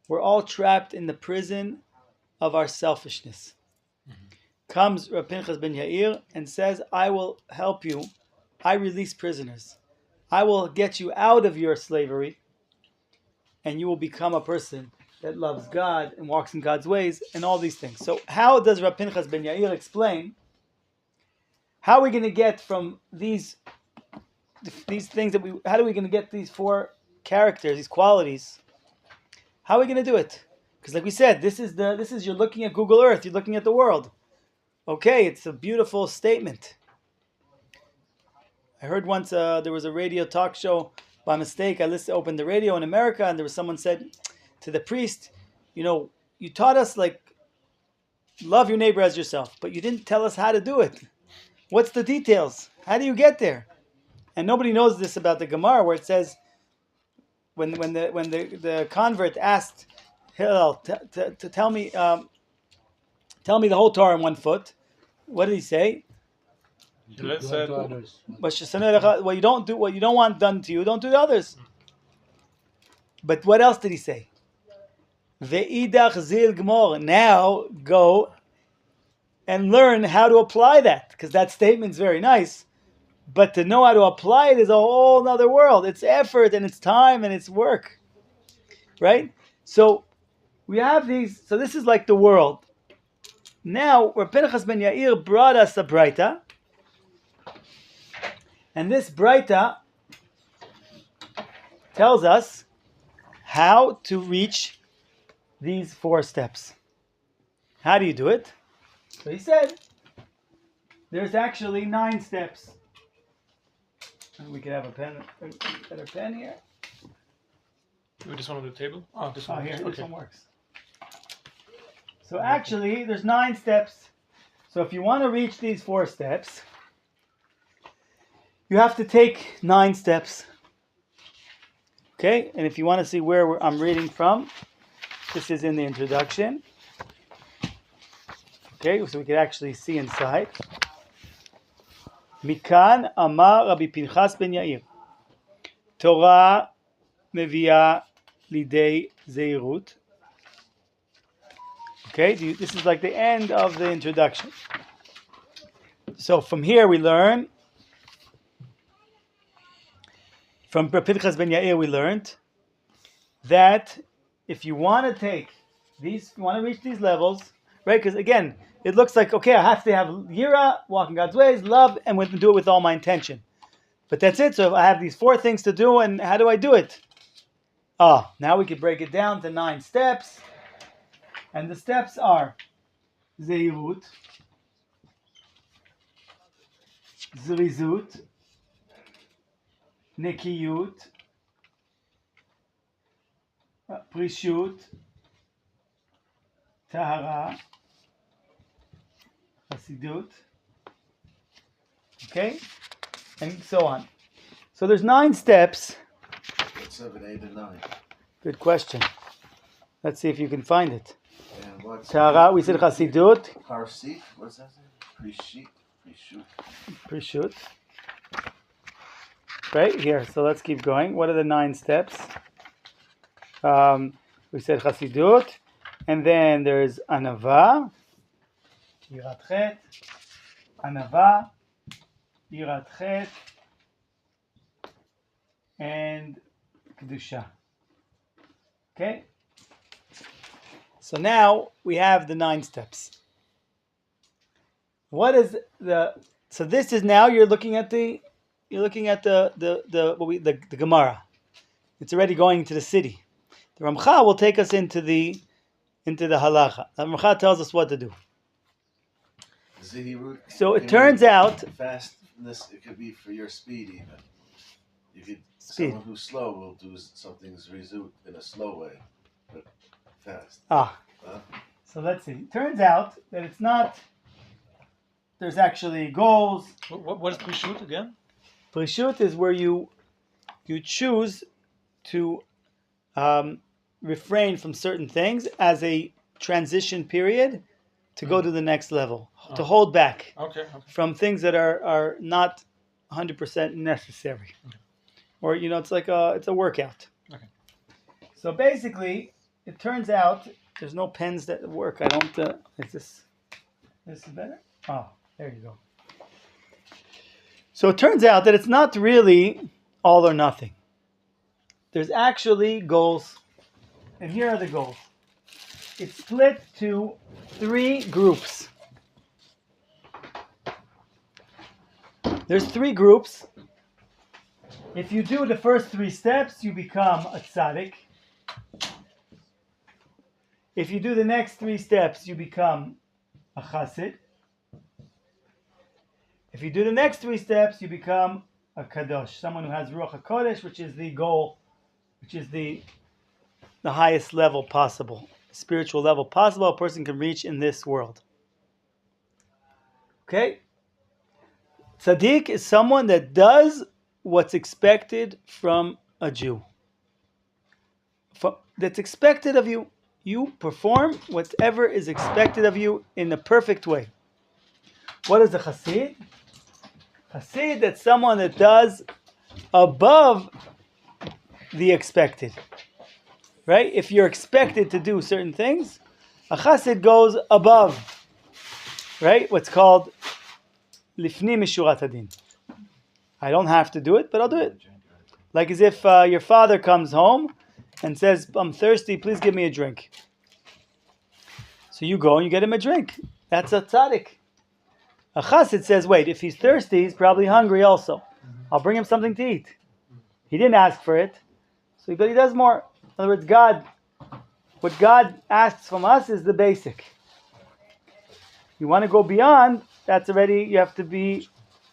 We're all trapped in the prison of our selfishness. Comes Rav Pinchas ben Yair and says, I will help you. I release prisoners. I will get you out of your slavery, and you will become a person that loves God and walks in God's ways and all these things. So how does Rav Pinchas ben Yair explain how are we going to get from these things how are we going to get these four characters, these qualities? How are we going to do it? Because like we said, this is you're looking at Google Earth, you're looking at the world. Okay, it's a beautiful statement. I heard once there was a radio talk show by mistake. I opened the radio in America, and there was someone said to the priest, you taught us like love your neighbor as yourself, but you didn't tell us how to do it. What's the details? How do you get there? And nobody knows this about the Gemara, where it says when the convert asked Hillel to tell me the whole Torah in 1 foot, what did he say? Let's say, what you don't want done to you, don't do to others. But what else did he say? Ve'idach zil gmor. Now go and learn how to apply that, because that statement's very nice. But to know how to apply it is a whole other world. It's effort and it's time and it's work, right? So we have these. So this is like the world. Now, Rav Pinchas ben Yair brought us a braita. And this braita tells us how to reach these 4 steps. How do you do it? So he said, there's actually 9 steps. And we could have a better pen here. do this one on the table? Oh, this one. Here, Okay. this one works. So actually, there's 9 steps. So if you want to reach these 4 steps, you have to take 9 steps. Okay? And if you want to see where I'm reading from, this is in the introduction. Okay, so we can actually see inside. Mikan Amar Rabbi Pinchas ben Yair. Torah Mevia Lidei Zeirut. Okay, this is like the end of the introduction. So from here we learn, from Pinchas ben Yair we learned that if you want to take these, you want to reach these levels, right? Because again, it looks like, okay, I have to have yira, walk in God's ways, love, and do it with all my intention. But that's it. So if I have these 4 things to do, and how do I do it? Now we can break it down to 9 steps. And the steps are Zeirut, Zrizut, Nekiyut, Prishut, Tahara, Hasidut, okay, and so on. So there's 9 steps. 7, 8, and 9. Good question. Let's see if you can find it. And what's Tahara, we said Hasidut. Parsit? What's that? Prishut. Prishut. Right here. So let's keep going. What are the 9 steps? We said Hasidut, and then there's Anava, Yirat Chet, Anava, Yirat Chet, and Kedusha. Okay? So now we have the 9 steps. What is so this is now you're looking at the Gemara. It's already going to the city. The Ramcha will take us into the halacha. The Ramcha tells us what to do. Zihirut. So it turns out Fastness, it could be for your speed even. You could, Speed. Someone who's slow will do something zrizut in a slow way, but fast. So let's see. It turns out that it's not. There's actually goals. What is Prishut again? Prishut is where you choose to refrain from certain things as a transition period to go to the next level, to hold back from things that are not 100% necessary. Okay. Or it's like it's a workout. Okay. So basically, it turns out there's no pens that work. I don't. Is this is better? Oh, there you go. So it turns out that it's not really all or nothing. There's actually goals, and here are the goals. It's split to 3 groups. There's 3 groups. If you do the first 3 steps, you become a tzaddik. If you do the next 3 steps, you become a chassid. If you do the next 3 steps, you become a kadosh, someone who has ruach hakodesh, which is the goal, which is the highest level possible, spiritual level possible a person can reach in this world. Okay? Tzaddik is someone that does what's expected from a Jew. That's expected of you. You perform whatever is expected of you in a perfect way. What is a chassid? Chassid, that's someone that does above the expected. Right? If you're expected to do certain things, a chassid goes above. Right? What's called lifni mishurat hadin. I don't have to do it, but I'll do it. Like as if your father comes home and says, I'm thirsty, please give me a drink. So you go and you get him a drink. That's a tzaddik. A chassid says, wait, if he's thirsty, he's probably hungry also. I'll bring him something to eat. He didn't ask for it, but he does more. In other words, what God asks from us is the basic. You want to go beyond, that's already, you have to be,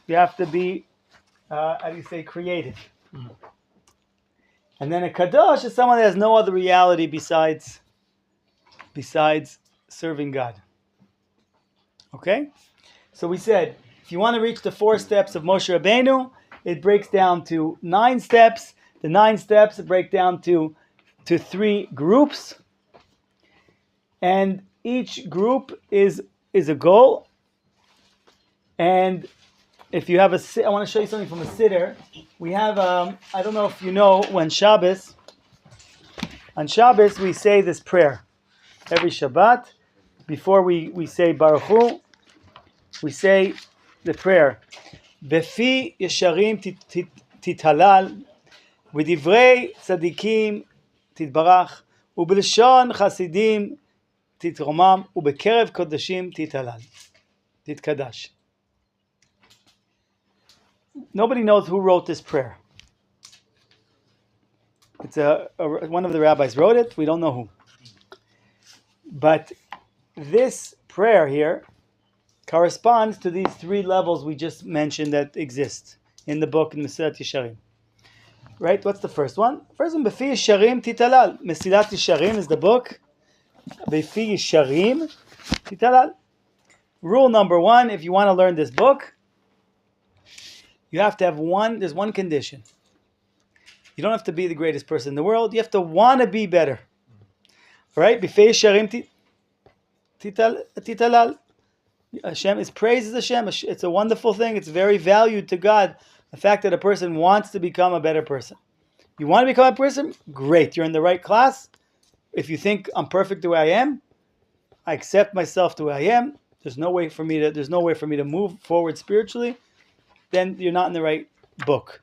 how do you say, creative. Mm-hmm. And then a kadosh is someone that has no other reality besides serving God. Okay? So we said, if you want to reach the 4 steps of Moshe Rabbeinu, it breaks down to 9 steps. The 9 steps break down to 3 groups. And each group is a goal. And if you have I want to show you something from a siddur. We have, I don't know if you know, on Shabbos we say this prayer. Every Shabbat, before we say Baruch Hu, we say the prayer. Befi Yesharim tithalal, v'divrei tzadikim titbarach, u'b'leshon chasidim titromam, u'bekerev kodashim tithalal, titkadash. Nobody knows who wrote this prayer. It's one of the rabbis wrote it. We don't know who. But this prayer here corresponds to these 3 levels we just mentioned that exist in the book in Messilat Yesharim. Right? What's the first one? First one, Befi Yesharim Titalal. Messilat Yesharim is the book. Befi Yesharim Titalal. Rule number 1, if you want to learn this book, you have to have there's one condition. You don't have to be the greatest person in the world. You have to want to be better. Right? Befi Yesharim Titalal. Hashem is praised as Hashem. It's a wonderful thing. It's very valued to God. The fact that a person wants to become a better person. You want to become a person? Great. You're in the right class. If you think I'm perfect the way I am, I accept myself the way I am. There's no way for me to move forward spiritually. Then you're not in the right book.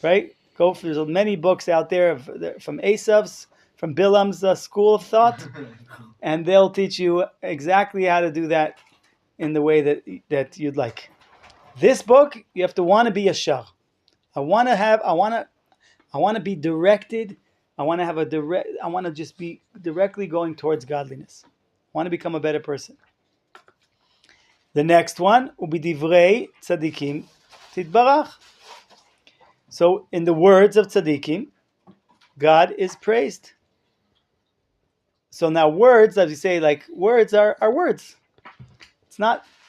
Right? There's many books out there from Asaf's, from Bilam's school of thought, and they'll teach you exactly how to do that in the way that you'd like. This book, you have to want to be yashar. I want to be directed. I want to just be directly going towards godliness. I want to become a better person. The next one will be divrei tzadikim titbarach. So in the words of tzadikim, God is praised. So now words, as we say, like words are words.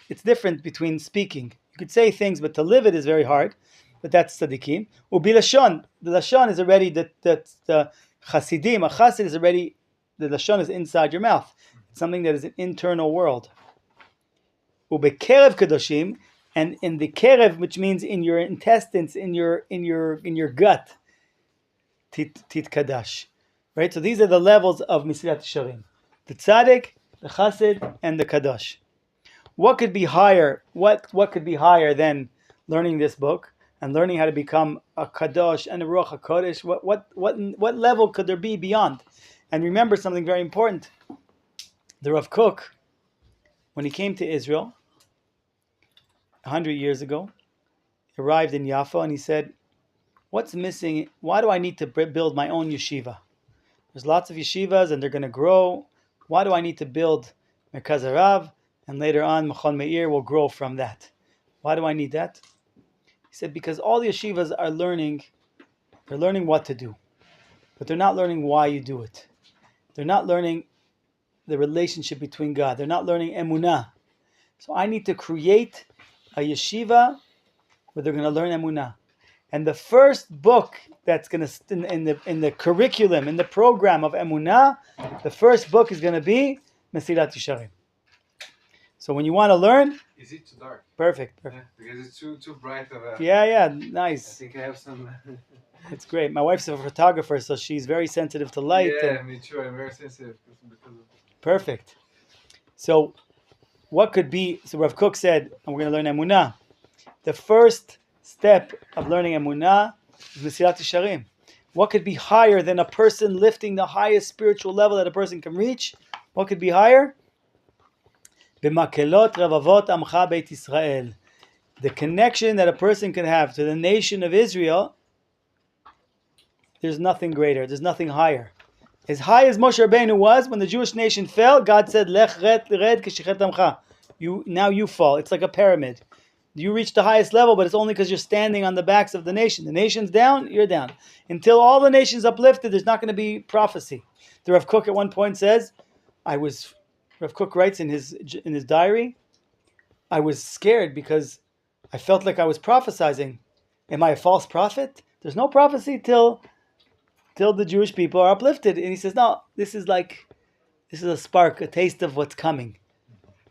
It's different between speaking. You could say things, but to live it is very hard. But that's tzadikim. Ubi lashon. The lashon is already the chasidim. A chasid is already, the lashon is inside your mouth. It's something that is an internal world. Ube kerev kadoshim, and in the kerev, which means in your intestines, in your gut, tit kadash. Right? So these are the levels of Mesilat Yesharim. The Tzaddik, the Chassid, and the Kadosh. What could be higher? What could be higher than learning this book and learning how to become a Kadosh and a Ruach HaKodesh? What level could there be beyond? And remember something very important. The Rav Kook, when he came to Israel 100 years ago, arrived in Jaffa and he said, what's missing? Why do I need to build my own yeshiva? There's lots of yeshivas and they're going to grow. Why do I need to build Merkaz Harav? And later on, Machon Meir will grow from that. Why do I need that? He said, because all the yeshivas are learning, they're learning what to do. But they're not learning why you do it. They're not learning the relationship between God. They're not learning emunah. So I need to create a yeshiva where they're going to learn emunah. And the first book that's going to in the curriculum, in the program of emunah, the first book is going to be Messilat Yesharim. So when you want to learn, is it too dark? Perfect. Yeah, because it's too bright of a. Yeah, nice. I think I have some. It's great. My wife's a photographer, so she's very sensitive to light. Yeah, me too. I'm very sensitive because of. Perfect. So, what could be? So Rav Kook said, and we're going to learn emunah. The first step of learning emunah is Mesilat Yesharim. What could be higher than a person lifting the highest spiritual level that a person can reach? What could be higher? B'makelot revavot amcha beit Yisrael. The connection that a person can have to the nation of Israel, there's nothing greater. There's nothing higher. As high as Moshe Rabbeinu was, when the Jewish nation fell, God said, Lech red k'shechet amcha. Now you fall. It's like a pyramid. You reach the highest level, but it's only because you're standing on the backs of the nation. The nation's down, you're down. Until all the nations uplifted, there's not going to be prophecy. The Rav Kook at one point says, Rav Kook writes in his diary, I was scared because I felt like I was prophesizing. Am I a false prophet? There's no prophecy till the Jewish people are uplifted. And he says, no, this is a spark, a taste of what's coming.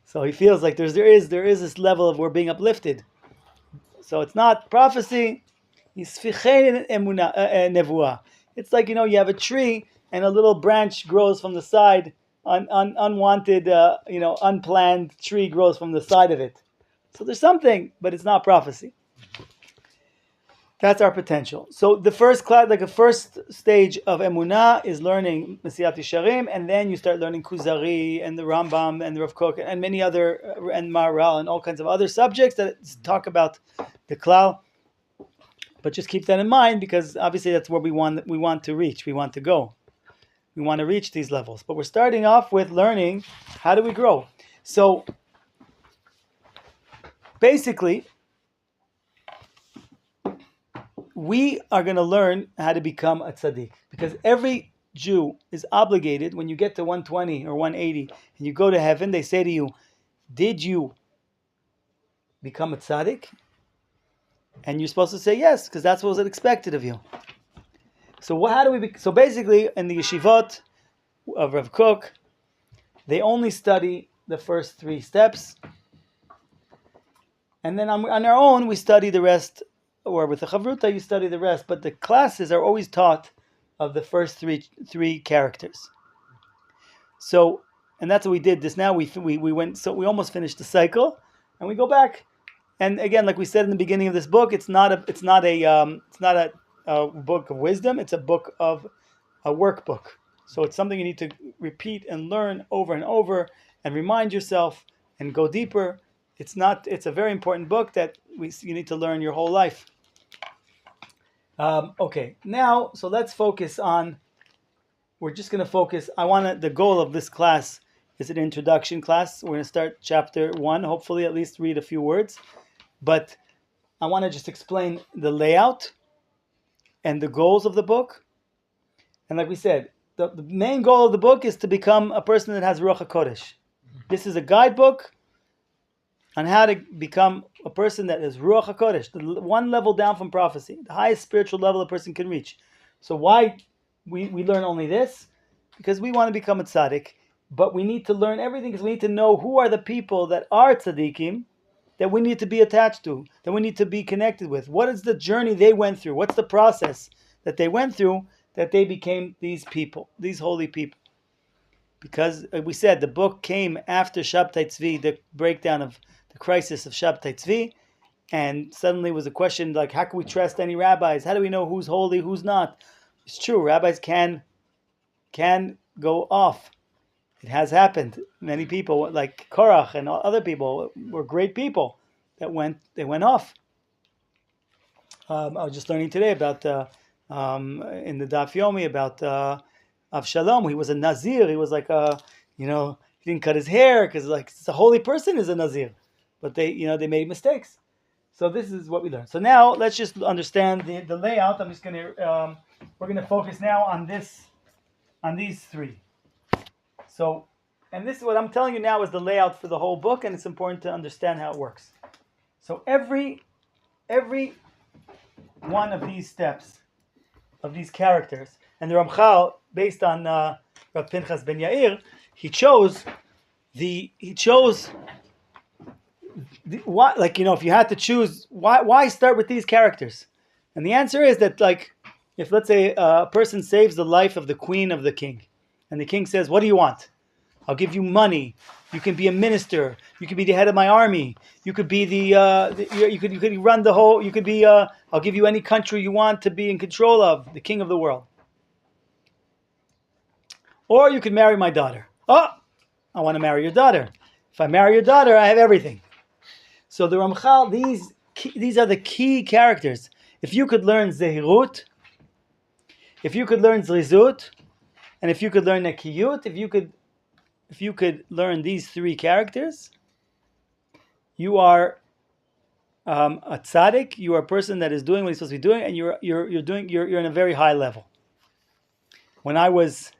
So he feels like there is this level of we're being uplifted. So it's not prophecy. It's like, you have a tree and a little branch grows from the side. Unwanted, unplanned tree grows from the side of it. So there's something, but it's not prophecy. That's our potential. So the first class, like a first stage of emunah, is learning Mesilat Yesharim, and then you start learning Kuzari and the Rambam and the Rav Kook and many other and Maharal and all kinds of other subjects that talk about the klal. But just keep that in mind because obviously that's where we want to reach. We want to go. We want to reach these levels. But we're starting off with learning how do we grow. So basically, we are going to learn how to become a tzaddik. Because every Jew is obligated, when you get to 120 or 180 and you go to heaven, they say to you, did you become a tzaddik? And you're supposed to say yes, because that's what was expected of you. So how do we? So basically, in the yeshivot of Rav Kook, they only study the first 3 steps, and then on our own we study the rest. Or with the chavruta you study the rest. But the classes are always taught of the first three characters. So, and that's what we did. This now we went. So we almost finished the cycle, and we go back. And again, like we said in the beginning of this book, it's not a book of wisdom. It's a book of a workbook. So it's something you need to repeat and learn over and over, and remind yourself and go deeper. It's a very important book that you need to learn your whole life. Okay, now so let's focus on. We're just going to focus. The goal of this class is an introduction class. We're going to start chapter 1. Hopefully, at least read a few words. But I want to just explain the layout and the goals of the book. And like we said, the main goal of the book is to become a person that has Ruach HaKodesh. This is a guidebook on how to become a person that is Ruach HaKodesh, the one level down from prophecy, the highest spiritual level a person can reach. So why we learn only this? Because we want to become a tzaddik, but we need to learn everything because we need to know who are the people that are tzaddikim that we need to be attached to, that we need to be connected with. What is the journey they went through? What's the process that they went through that they became these people, these holy people. Because we said the book came after Shabtai Tzvi, the breakdown of the crisis of Shabtai Tzvi, and suddenly was a question like, how can we trust any rabbis? How do we know who's holy, who's not? It's true, rabbis can go off. It has happened. Many people, like Korach and other people, were great people that went off. I was just learning today about in the Daf Yomi about Avshalom. He was a Nazir. He was like he didn't cut his hair because like it's a holy person is a Nazir, but they made mistakes. So this is what we learned. So now let's just understand the layout. I'm just gonna we're gonna focus now on these three. So, and this is what I'm telling you now is the layout for the whole book, and it's important to understand how it works. So every one of these steps, of these characters, and the Ramchal, based on Rav Pinchas ben Yair, he chose why, like, if you had to choose, why start with these characters? And the answer is that, like, if let's say a person saves the life of the queen of the king, and the king says, "What do you want? I'll give you money. You can be a minister. You can be the head of my army. You could be you could run the whole. You could be. I'll give you any country you want to be in control of, the king of the world. Or you could marry my daughter. Oh, I want to marry your daughter. If I marry your daughter, I have everything." So the Ramchal, these are the key characters. If you could learn Zehirut, if you could learn Zrizut, and if you could learn Nekiyut, if you could learn these three characters, you are a tzaddik. You are a person that is doing what he's supposed to be doing, and you're in a very high level. When I was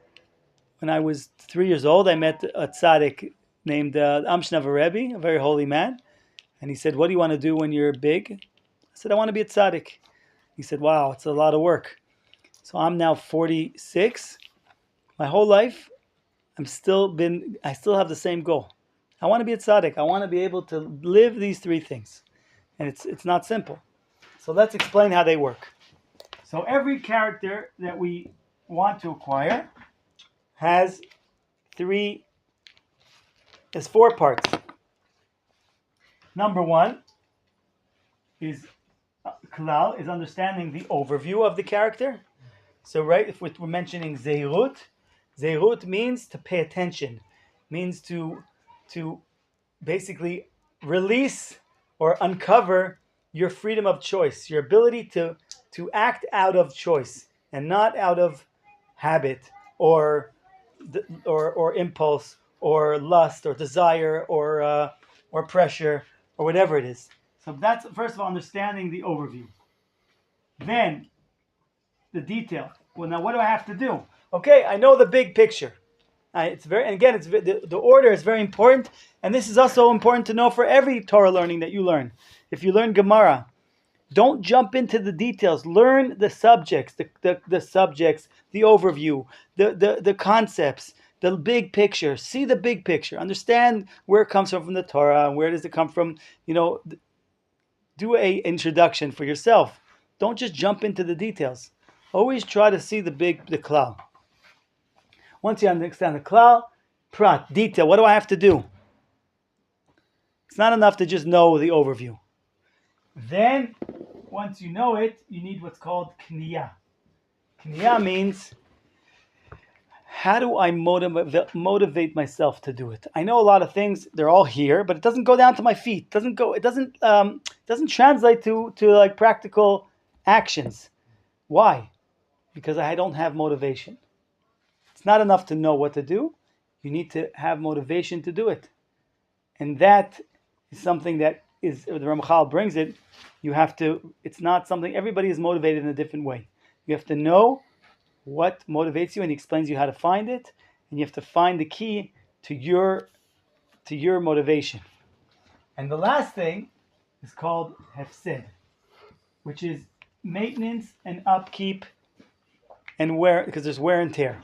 3 years old, I met a tzaddik named Amshnav Rebbe, a very holy man, and he said, "What do you want to do when you're big?" I said, "I want to be a tzaddik." He said, "Wow, it's a lot of work." So I'm now 46. My whole life, I still have the same goal. I want to be a tzaddik. I want to be able to live these three things. And it's not simple. So let's explain how they work. So every character that we want to acquire has four parts. Number one is klal, is understanding the overview of the character. So right, if we're mentioning Zeirut means to pay attention, means to basically release or uncover your freedom of choice, your ability to act out of choice and not out of habit or impulse or lust or desire or pressure or whatever it is. So that's, first of all, understanding the overview. Then the detail. Well, now what do I have to do? Okay, I know the big picture. The order is very important, and this is also important to know for every Torah learning that you learn. If you learn Gemara, don't jump into the details. Learn the subjects, the subjects, the overview, the concepts, the big picture. See the big picture. Understand where it comes from the Torah, and where does it come from. Do a introduction for yourself. Don't just jump into the details. Always try to see the klal. Once you understand the klal, prat, detail, what do I have to do? It's not enough to just know the overview. Then, once you know it, you need what's called kniyah. Kniyah means, how do I motivate myself to do it? I know a lot of things, they're all here, but it doesn't go down to my feet. It doesn't translate to like practical actions. Why? Because I don't have motivation. It's not enough to know what to do. You need to have motivation to do it. And that is something that is, the Ramchal brings it, it's not something, everybody is motivated in a different way. You have to know what motivates you, and he explains you how to find it, and you have to find the key to your motivation. And the last thing is called hefsed, which is maintenance and upkeep, and because there's wear and tear.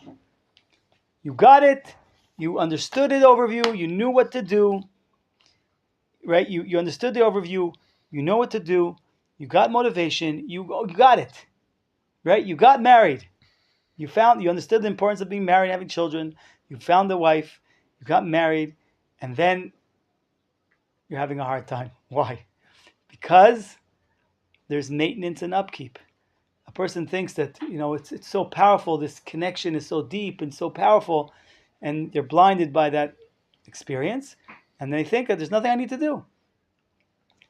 You got it, you understood the overview, you knew what to do, right? You understood the overview, you know what to do, you got motivation, you got it, right? You got married. You understood the importance of being married, having children. You found a wife. You got married, and then you're having a hard time. Why? Because there's maintenance and upkeep. A person thinks that it's so powerful. This connection is so deep and so powerful, and they're blinded by that experience, and they think that there's nothing I need to do.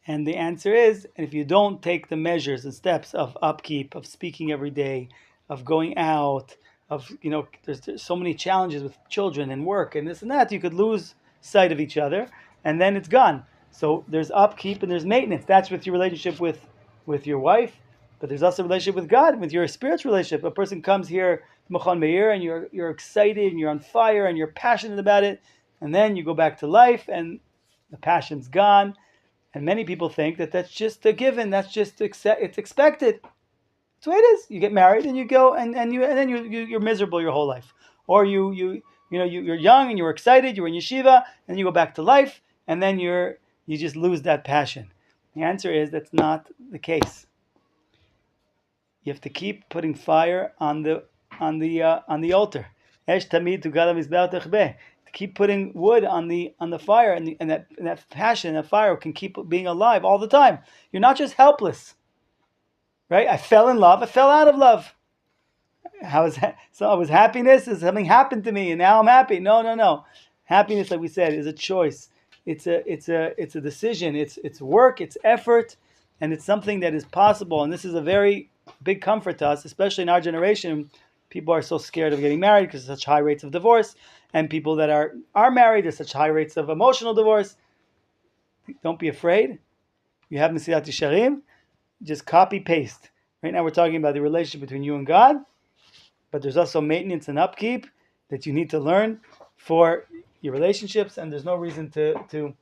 And the answer is, if you don't take the measures and steps of upkeep, of speaking every day, of going out, there's so many challenges with children and work and this and that, you could lose sight of each other, and then it's gone. So there's upkeep and there's maintenance. That's with your relationship with your wife, but there's also a relationship with God, with your spiritual relationship. A person comes here, Machon Meir, and you're excited and you're on fire and you're passionate about it, and then you go back to life and the passion's gone. And many people think that that's just a given. That's just it's expected. That's the way it is. You get married and you go and then you're miserable your whole life. Or you're young and you're excited. You're in yeshiva and you go back to life and then you just lose that passion. The answer is that's not the case. You have to keep putting fire on the altar. Esh tamid tugala mizbeach techbeh. Keep putting wood on the fire, and that passion, that fire can keep being alive all the time. You're not just helpless, right? I fell in love. I fell out of love. How is that? So it was happiness. Something happened to me, and now I'm happy. No. Happiness, like we said, is a choice. It's a decision. It's work. It's effort, and it's something that is possible. And this is a very big comfort to us, especially in our generation. People are so scared of getting married because there's such high rates of divorce. And people that are married, there's such high rates of emotional divorce. Don't be afraid. You have Messilat Yesharim, just copy paste. Right now we're talking about the relationship between you and God, but there's also maintenance and upkeep that you need to learn for your relationships, and there's no reason to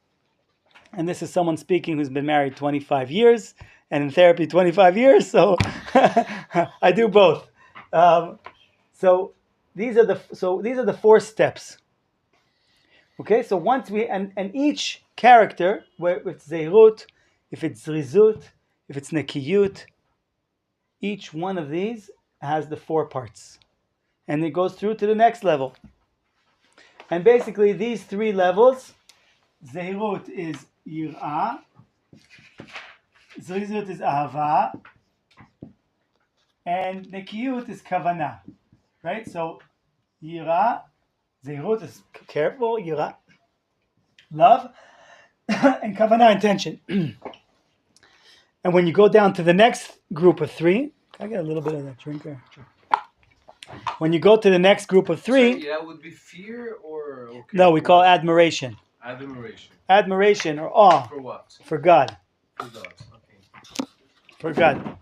and this is someone speaking who's been married 25 years and in therapy 25 years, so I do both. So these are the 4 steps. Okay, so once and each character, where if it's zeirut, if it's zrizut, if it's nekiyut, each one of these has the 4 parts, and it goes through to the next level. And basically, these 3 levels, zeirut is yirah, zrizut is ahava, and nekiyut is kavanah. Right, so yirah, zeirut is careful, yirah, love, and kavanah, intention. And when you go down to the next group of 3, can I get a little bit of that drink there? Sure. When you go to the next group of 3, so that would be fear or okay, no, we call admiration. Admiration or awe. For what? For God. For God. Okay. For God.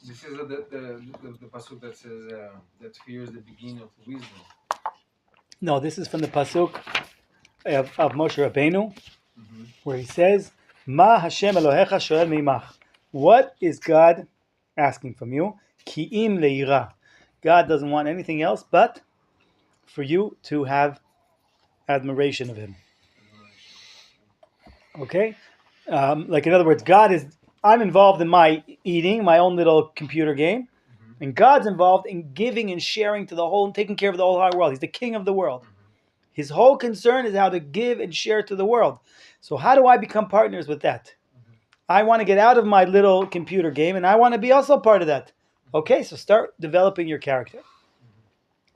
This is the pasuk that says that fear is the beginning of wisdom. No, this is from the pasuk of Moshe Rabbeinu, where he says, "Ma Hashem Elohecha shoel mimach." What is God asking from you? Ki'im le'ira. God doesn't want anything else but for you to have admiration of Him. Okay, like in other words, I'm involved in my eating, my own little computer game, and God's involved in giving and sharing to the whole, and taking care of the whole entire world. He's the king of the world. His whole concern is how to give and share to the world. So how do I become partners with that? I want to get out of my little computer game, and I want to be also part of that. Okay, so start developing your character.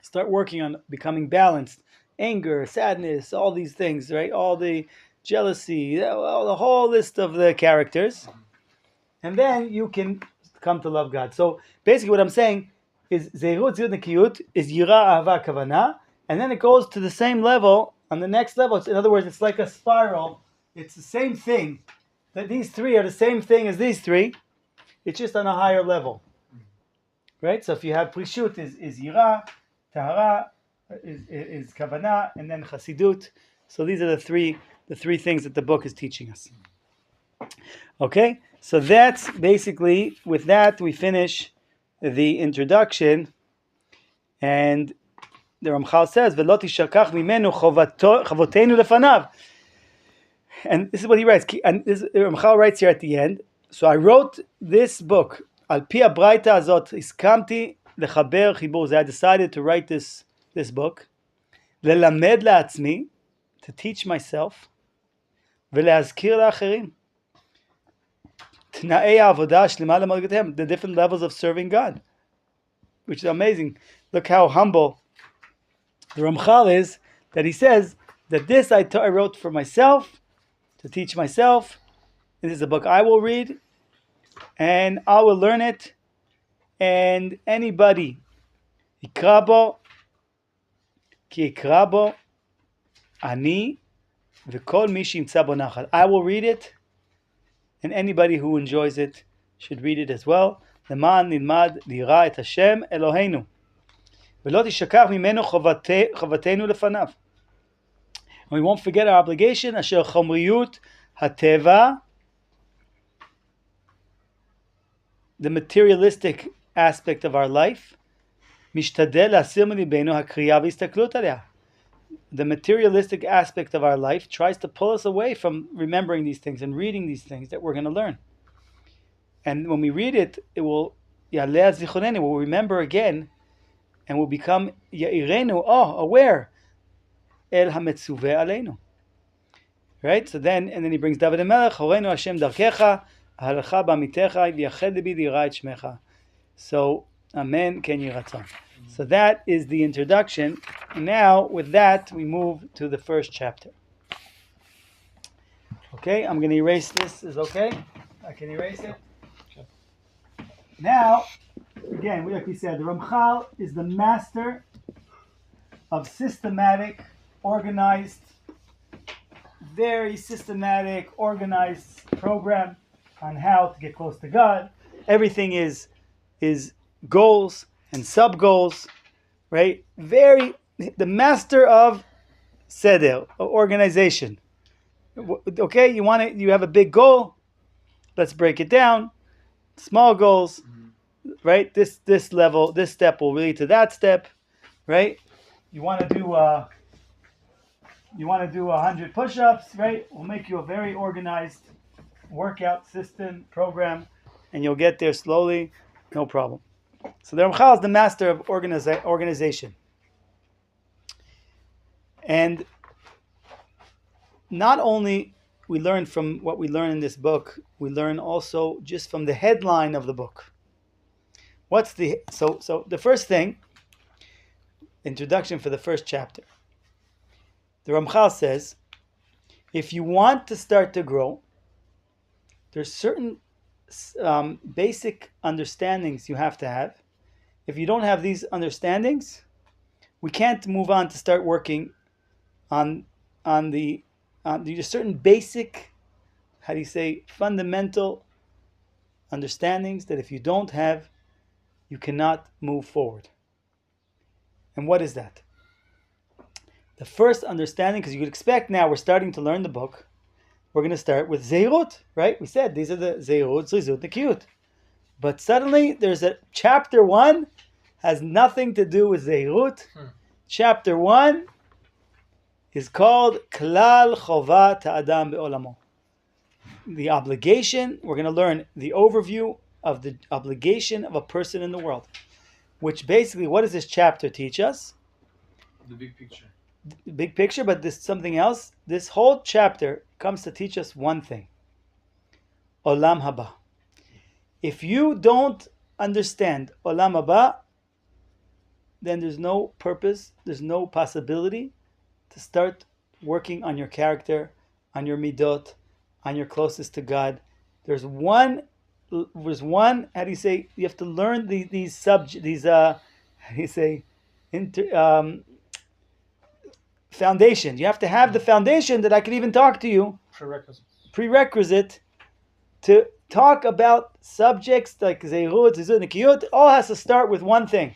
Start working on becoming balanced. Anger, sadness, all these things, right? All the jealousy, the whole list of the characters. And then you can come to love God. So basically what I'm saying is Zeirut, Zirut, Nekiyut is Yira, Ahava, Kavanah. And then it goes to the same level, on the next level. In other words, it's like a spiral. It's the same thing. That these 3 are the same thing as these 3. It's just on a higher level. Right? So if you have Prishut is Yira, Tahara is Kavanah, and then Chasidut. So these are the three things that the book is teaching us. Okay? So that's basically, with that, we finish the introduction. And the Ramchal says, "V'lo tishakach mimenu chavotenu lefanav." And this is what he writes. And the Ramchal writes here at the end. So I wrote this book, Al pi habraita azot, iskamti lechaber chibur. I decided to write this book. Lelamed la'atzmi, to teach myself. Ve'leazkir la'acherim. Tna'ei ha'avodah shlema le'malgatem, the different levels of serving God, which is amazing. Look how humble the Ramchal is, that he says that this I wrote for myself, to teach myself. This is a book I will read, and I will learn it, and anybody, יקרא בו, כי יקרא בו, אני, וכל מי שימצא בו נחת. I will read it, and anybody who enjoys it should read it as well. למען נלמד לירא את השם אלוהינו, ולא תשכח ממנו חובתנו לפניו. And we won't forget our obligation, אשר חומריות הטבע, the materialistic aspect of our life, משתדל להסיר מליבנו הקריאה והסתכלות עליה. The materialistic aspect of our life tries to pull us away from remembering these things and reading these things that we're going to learn. And when we read it, it will, יעלה זיכרוננו, we'll remember again, and we'll become יאירנו, aware, אל המצווה עלינו. Right? So then he brings David HaMelech, הורנו השם דרכך, ההלכה בעמיתך, ויחד לבי לירא את שמך. So, Amen, Ken Yeh Ratzon. So that is the introduction. Now, with that, we move to the first chapter. Okay, I'm going to erase this. Is okay? I can erase it. Okay. Now, again, like we said, the Ramchal is the master of systematic, organized, very systematic, organized program on how to get close to God. Everything is goals and sub-goals, right? The master of seder, organization. Okay, you have a big goal. Let's break it down. Small goals, right? This level, this step will lead to that step, right? You want to do 100 push-ups, right? We'll make you a very organized workout system program, and you'll get there slowly, no problem. So the Ramchal is the master of organization. And not only we learn from what we learn in this book, we learn also just from the headline of the book. So the first thing, introduction for the first chapter. The Ramchal says, if you want to start to grow, there's certain basic understandings you have to have. If you don't have these understandings, we can't move on to start working on the certain basic, fundamental understandings that if you don't have, you cannot move forward. And what is that? The first understanding, because you could expect now we're starting to learn the book, we're going to start with Zeirut, right? We said these are the Zeirut, Zrizut, Nikiyut. But suddenly there's a chapter 1 has nothing to do with Zeirut. Chapter 1 is called Klal Chovat Ha'adam Be'olamo. The obligation, we're going to learn the overview of the obligation of a person in the world. Which basically, what does this chapter teach us? The big picture. The big picture, but this something else. This whole chapter comes to teach us one thing. Olam Haba. If you don't understand Olam Haba, then there's no purpose, there's no possibility to start working on your character, on your midot, on your closest to God. There's one. How do you say? You have to learn these foundation. You have to have the foundation that I can even talk to you. Prerequisite to talk about subjects like Zeirut, Zizut, Nikiyut. All has to start with one thing.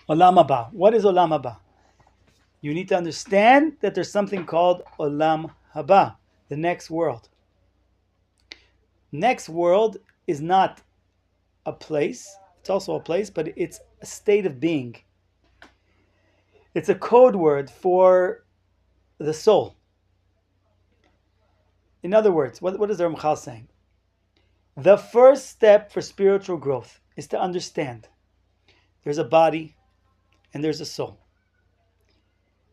Olam Haba. What is Olam Haba? You need to understand that there's something called Olam Haba, the next world. Next world is not a place. It's also a place, but it's a state of being. It's a code word for the soul. In other words, what is the Ramchal saying? The first step for spiritual growth is to understand There's a body and there's a soul.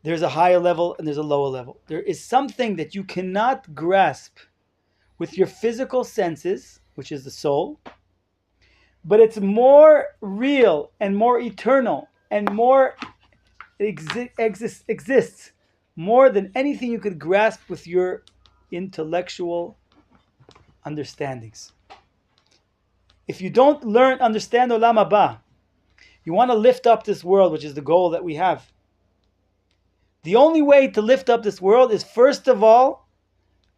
There's a higher level and there's a lower level. There is something that you cannot grasp with your physical senses, which is the soul, but it's more real and more eternal and more exists more than anything you could grasp with your intellectual understandings. If you don't understand Olam Haba, you want to lift up this world, which is the goal that we have. The only way to lift up this world is, first of all,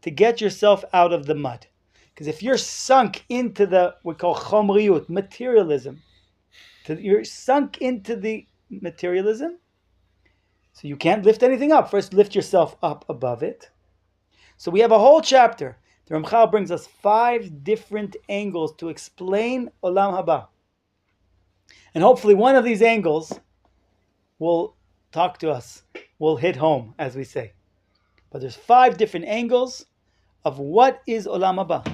to get yourself out of the mud. Because if you're sunk into the, we call chomriyut, materialism, you're sunk into the materialism, so you can't lift anything up. First, lift yourself up above it. So we have a whole chapter. The Ramchal brings us 5 different angles to explain Olam Haba. And hopefully one of these angles will talk to us, will hit home, as we say. But there's 5 different angles of what is Olam Haba.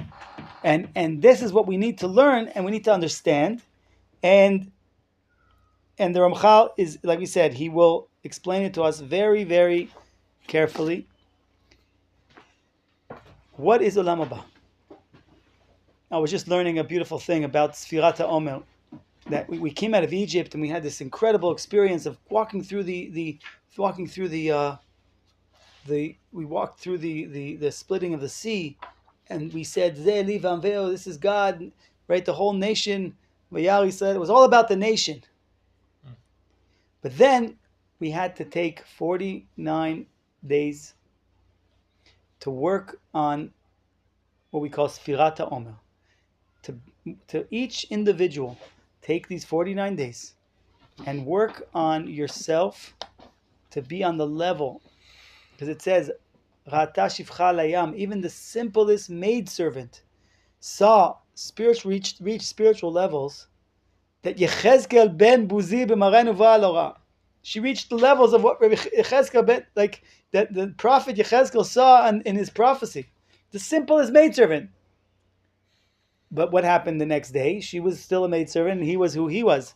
And this is what we need to learn and we need to understand. And the Ramchal is, like we said, he will explain it to us very, very carefully. What is Olam Haba? I was just learning a beautiful thing about Sfirat HaOmer. That we came out of Egypt and we had this incredible experience of walking through the splitting of the sea, and we said, this is God, right? The whole nation, Vayari said, it was all about the nation. But then we had to take 49 days to work on what we call Sfirat HaOmer. To each individual, take these 49 days and work on yourself to be on the level. Because it says, Ra'ata shifcha layam, even the simplest maidservant reached spiritual levels that Yechezkel ben Buzi b'marenu va'alora. She reached the levels of what Rabbi Yechezkel ben, like that the prophet Yechezkel saw in his prophecy. The simplest maidservant. But what happened the next day? She was still a maidservant and he was who he was.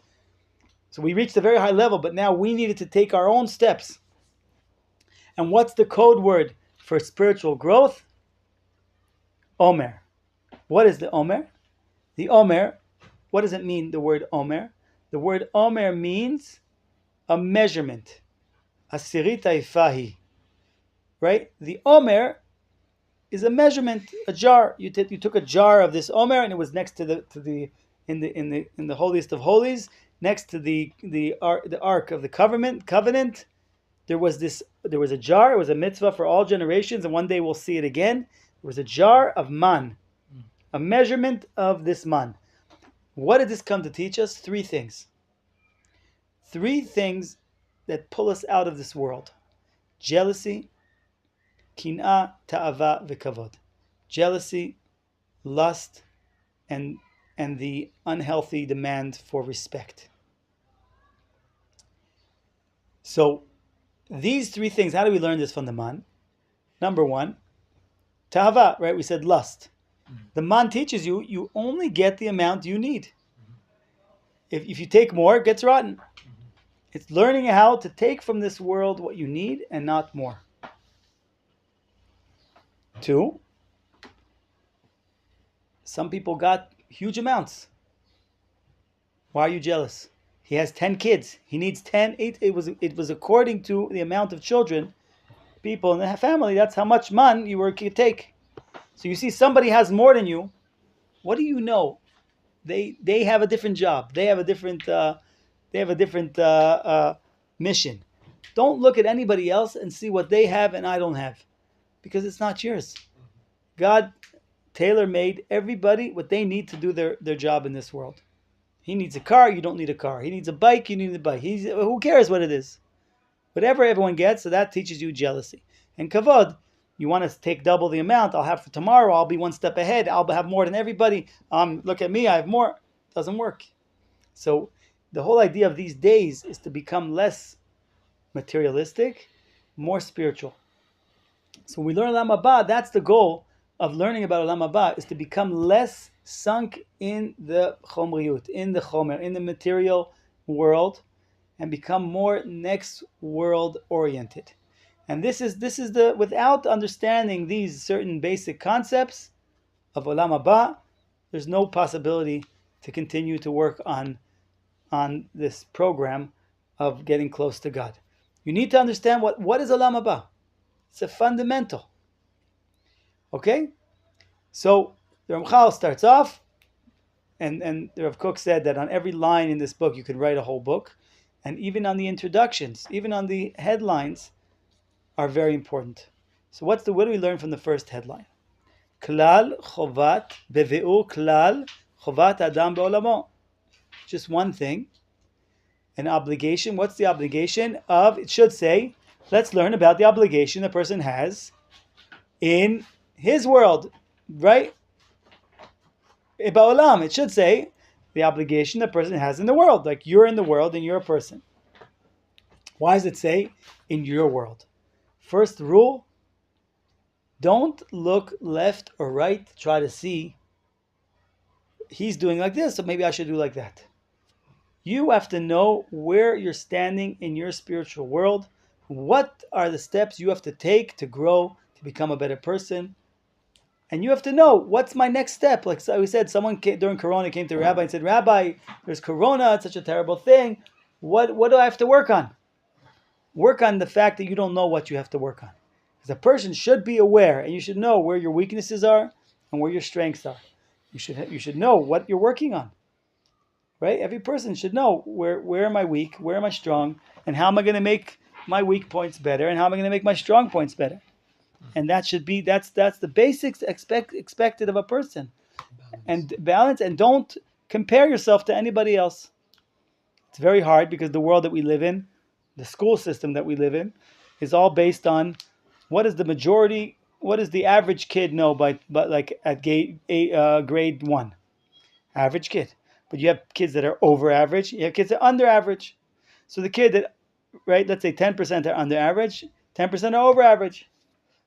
So we reached a very high level, but now we needed to take our own steps. And what's the code word for spiritual growth? Omer. What is the Omer? The Omer, what does it mean, the word Omer? The word Omer means a measurement. Asirit haifahi. Right? The Omer is a measurement, a jar. You took a jar of this Omer and it was next to the in the holiest of holies, next to the ark of the covenant. There was a jar. It was a mitzvah for all generations, and one day we'll see it again. It was a jar of man, a measurement of this man. What did this come to teach us? 3 things. 3 things that pull us out of this world: jealousy, kin'ah, ta'ava, v'kavod. Jealousy, lust, and the unhealthy demand for respect. So, these 3 things, how do we learn this from the man? Number 1, ta'ava, right? We said lust. The man teaches you only get the amount you need. If you take more, it gets rotten. It's learning how to take from this world what you need and not more. 2, some people got huge amounts. Why are you jealous? He has 10 kids. He needs 10. It was according to the amount of children, people in the family. That's how much man you could take. So you see, somebody has more than you. What do you know? They have a different job. They have a different mission. Don't look at anybody else and see what they have and I don't have, because it's not yours. God tailor-made everybody what they need to do their job in this world. He needs a car, you don't need a car. He needs a bike, you need a bike. Who cares what it is? Whatever everyone gets, so that teaches you jealousy. And kavod, you want to take double the amount. I'll have for tomorrow. I'll be one step ahead. I'll have more than everybody. Look at me, I have more. Doesn't work. So the whole idea of these days is to become less materialistic, more spiritual. So when we learn Olam Haba, that's the goal of learning about Olam Haba, is to become less sunk in the chomriyut, in the chomer, in the material world and become more next world oriented. And this is the without understanding these certain basic concepts of Olam Haba, there's no possibility to continue to work on this program of getting close to God. You need to understand what is Olam Haba. It's a fundamental. Okay? So the Ramchal starts off, and the Rav Kook said that on every line in this book you could write a whole book, and even on the introductions, even on the headlines, are very important. So what do we learn from the first headline? Klal chovat beveu klal chovat adam be'olamo. Just one thing, an obligation. What's the obligation of? It should say, let's learn about the obligation a person has in his world, right? Ba'olam, it should say the obligation the person has in the world. Like you're in the world and you're a person. Why does it say in your world? First rule, don't look left or right to try to see he's doing like this, so maybe I should do like that. You have to know where you're standing in your spiritual world. What are the steps you have to take to grow, to become a better person? And you have to know, what's my next step? Like we said, someone during Corona came to Rabbi and said, Rabbi, there's Corona, it's such a terrible thing. What do I have to work on? Work on the fact that you don't know what you have to work on. Because a person should be aware, and you should know where your weaknesses are and where your strengths are. You should know what you're working on. Right? Every person should know where am I weak, where am I strong, and how am I going to make my weak points better, and how am I going to make my strong points better. And that should be that's the basics expected of a person. And balance, and don't compare yourself to anybody else. It's very hard because the world that we live in, the school system that we live in, is all based on what is the average kid know by like at grade 1. Average kid. But you have kids that are over average, you have kids that are under average. So the kid that, right, let's say 10% are under average, 10% are over average.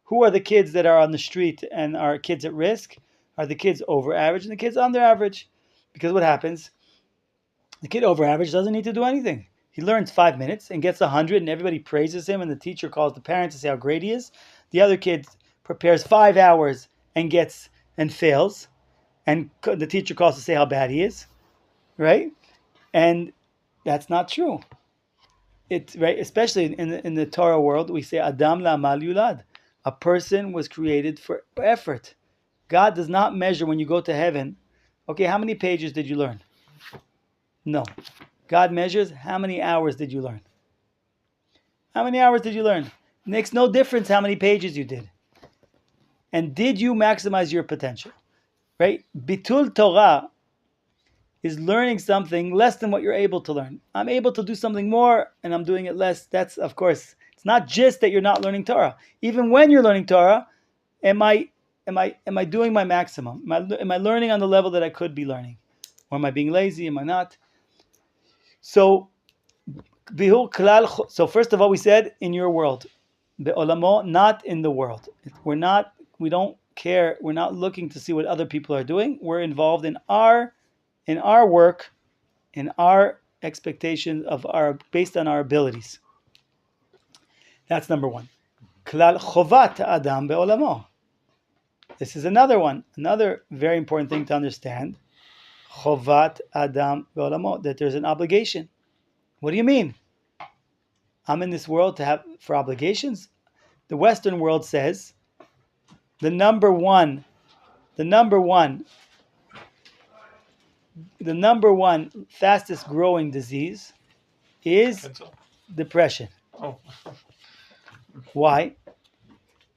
Who are the kids that are on the street and are kids at risk? Are the kids over average and the kids under average? Because what happens? The kid over average doesn't need to do anything. He learns 5 minutes and gets 100 and everybody praises him and the teacher calls the parents to say how great he is. The other kid prepares 5 hours and fails, and the teacher calls to say how bad he is, right? And that's not true. It's right, especially in the Torah world, we say Adam la'amal yulad. A person was created for effort. God does not measure when you go to heaven. Okay, how many pages did you learn? No. God measures how many hours did you learn. How many hours did you learn? It makes no difference how many pages you did. And did you maximize your potential? Right? Bitul Torah is learning something less than what you're able to learn. I'm able to do something more and I'm doing it less. That's, of course, it's not just that you're not learning Torah. Even when you're learning Torah, am I doing my maximum? Am I learning on the level that I could be learning? Or am I being lazy? Am I not? So first of all, we said in your world. Be'olamo, not in the world. We don't care. We're not looking to see what other people are doing. We're involved in our work, in our expectations based on our abilities. That's number one. Klal chovat adam be'olamo. This is another one. Another very important thing to understand. Chovat adam be'olamo. That there's an obligation. What do you mean? I'm in this world for obligations? The Western world says the number one fastest growing disease is depression. Oh. Why?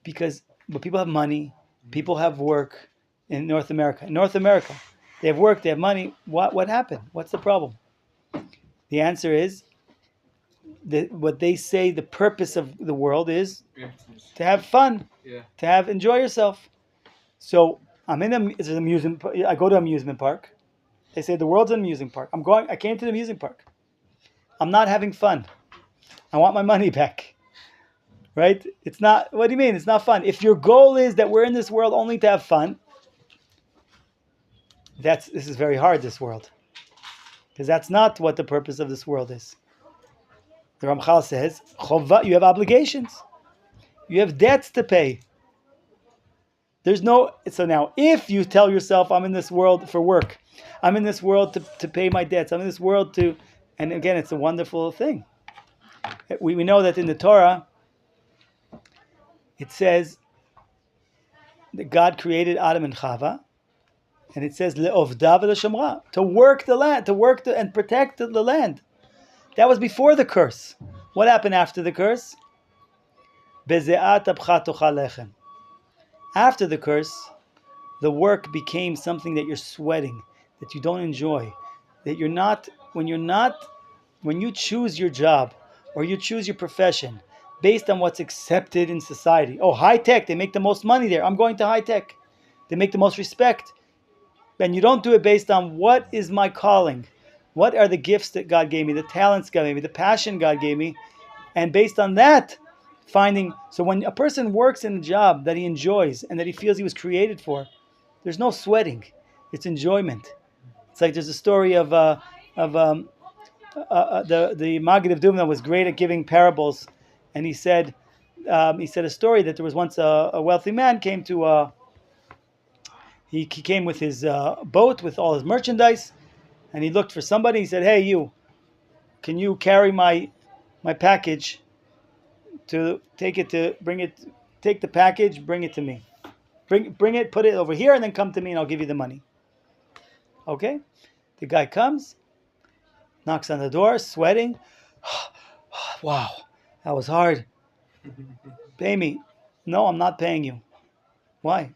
Because people have money, people have work in North America. In North America, they have work, they have money. What happened? What's the problem? The answer is what they say the purpose of the world is to have fun, to enjoy yourself. So it's an amusement. I go to an amusement park. They say the world's an amusement park. I came to the amusement park. I'm not having fun. I want my money back. Right? It's not. What do you mean? It's not fun. If your goal is that we're in this world only to have fun, this is very hard. This world. because that's not what the purpose of this world is. The Ramchal says, you have obligations. You have debts to pay. So now, if you tell yourself, I'm in this world for work, I'm in this world to pay my debts, I'm in this world and again, it's a wonderful thing. We know that in the Torah, it says that God created Adam and Chava, and it says, Le'ovda v'le'shamra, to work the land, and protect the land. That was before the curse. What happened after the curse? Beze'at apcha tochal lechem. After the curse, the work became something that you're sweating, that you don't enjoy, that when you choose your job or you choose your profession based on what's accepted in society. Oh, high tech, they make the most money there. I'm going to high tech. They make the most respect. And you don't do it based on what is my calling. What are the gifts that God gave me, the talents God gave me, the passion God gave me, and based on that, so when a person works in a job that he enjoys and that he feels he was created for, there's no sweating. It's enjoyment. It's like there's a story of the Maggid of Dubna was great at giving parables, and he said a story that there was once a wealthy man came to he came with his boat with all his merchandise, and he looked for somebody. He said, "Hey, you, can you carry my package take the package, bring it to me. Bring it, put it over here, and then come to me, and I'll give you the money." Okay? The guy comes, knocks on the door, sweating. Wow, that was hard. Pay me. No, I'm not paying you. Why?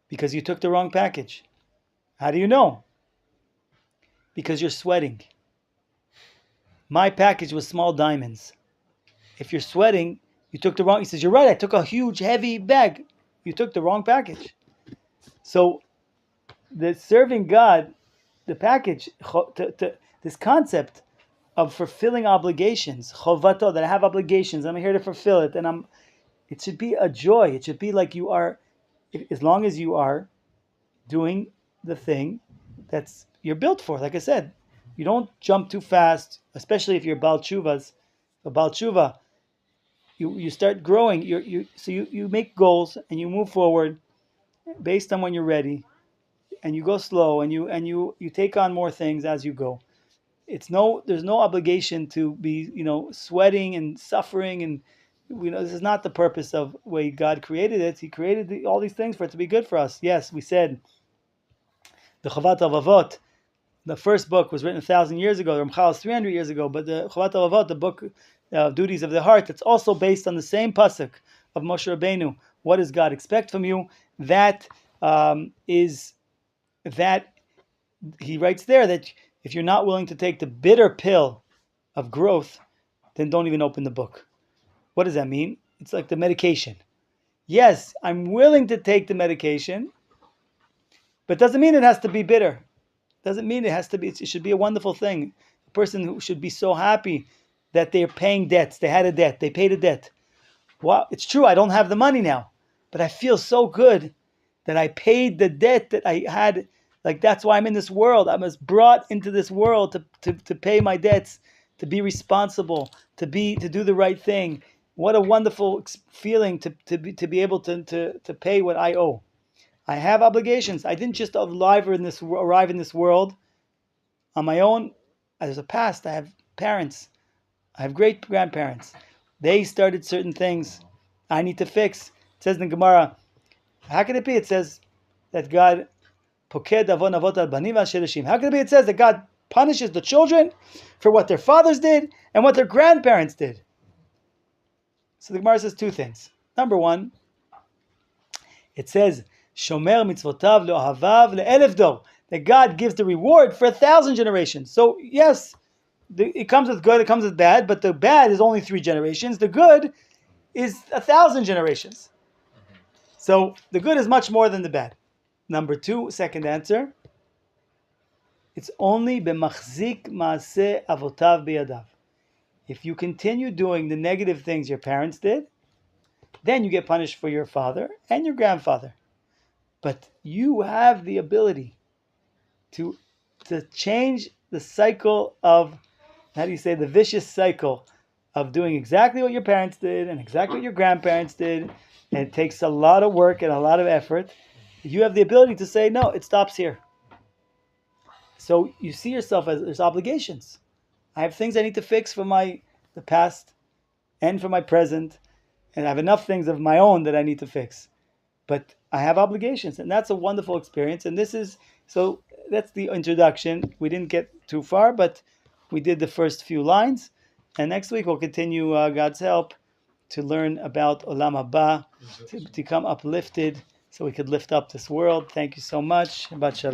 Because you took the wrong package. How do you know? Because you're sweating. My package was small diamonds. If you're sweating, you took the wrong. He says, "You're right, I took a huge, heavy bag. You took the wrong package." So, the serving God, the package, this concept of fulfilling obligations, chovato, that I have obligations, I'm here to fulfill it, and it should be a joy. It should be like you are, as long as you are doing the thing you're built for. Like I said, you don't jump too fast, especially if you're Baal Tshuvas. A Baal Tshuva, you start growing. You make goals and you move forward based on when you're ready, and you go slow, and you take on more things as you go. There's no obligation to be sweating and suffering, and this is not the purpose of the way God created it. He created all these things for it to be good for us. Yes, we said the Chavat Avavot, the first book was written 1,000 years ago. The Ramchal is 300 years ago, but the Chavat Avavot, the book Duties of the Heart, it's also based on the same pasuk of Moshe Rabbeinu. What does God expect from you? That he writes there that if you're not willing to take the bitter pill of growth, then don't even open the book. What does that mean? It's like the medication. Yes, I'm willing to take the medication, but doesn't mean it has to be bitter. Doesn't mean it has to be. It should be a wonderful thing. A person who should be so happy that they're paying debts. They had a debt. They paid a debt. Well, it's true. I don't have the money now, but I feel so good that I paid the debt that I had. Like, that's why I'm in this world. I was brought into this world to pay my debts, to be responsible, to do the right thing. What a wonderful feeling to be able to pay what I owe. I have obligations. I didn't just arrive in this world on my own. There's a past. I have parents. I have great grandparents. They started certain things I need to fix. It says in the Gemara, how can it be? It says that God poked avon avot al banim al shirashim. How can it be? It says that God punishes the children for what their fathers did and what their grandparents did. So the Gemara says two things. Number one, it says shomer mitzvotav lo'ahavav le'elef dor, that God gives the reward for 1,000 generations. So yes, it comes with good, it comes with bad, but the bad is only 3 generations. The good is 1,000 generations. So the good is much more than the bad. Number two, second answer, it's only b'machzik maaseh avotav biyadav. If you continue doing the negative things your parents did, then you get punished for your father and your grandfather. But you have the ability to to change the cycle of, how do you say, the vicious cycle of doing exactly what your parents did and exactly what your grandparents did, and it takes a lot of work and a lot of effort. You have the ability to say, no, it stops here. So you see yourself as there's obligations. I have things I need to fix for the past and for my present, and I have enough things of my own that I need to fix. But I have obligations, and that's a wonderful experience. And that's the introduction. We didn't get too far, but we did the first few lines. And next week we'll continue, God's help, to learn about Olam Haba, to become uplifted, so we could lift up this world. Thank you so much. Shabbat Shalom.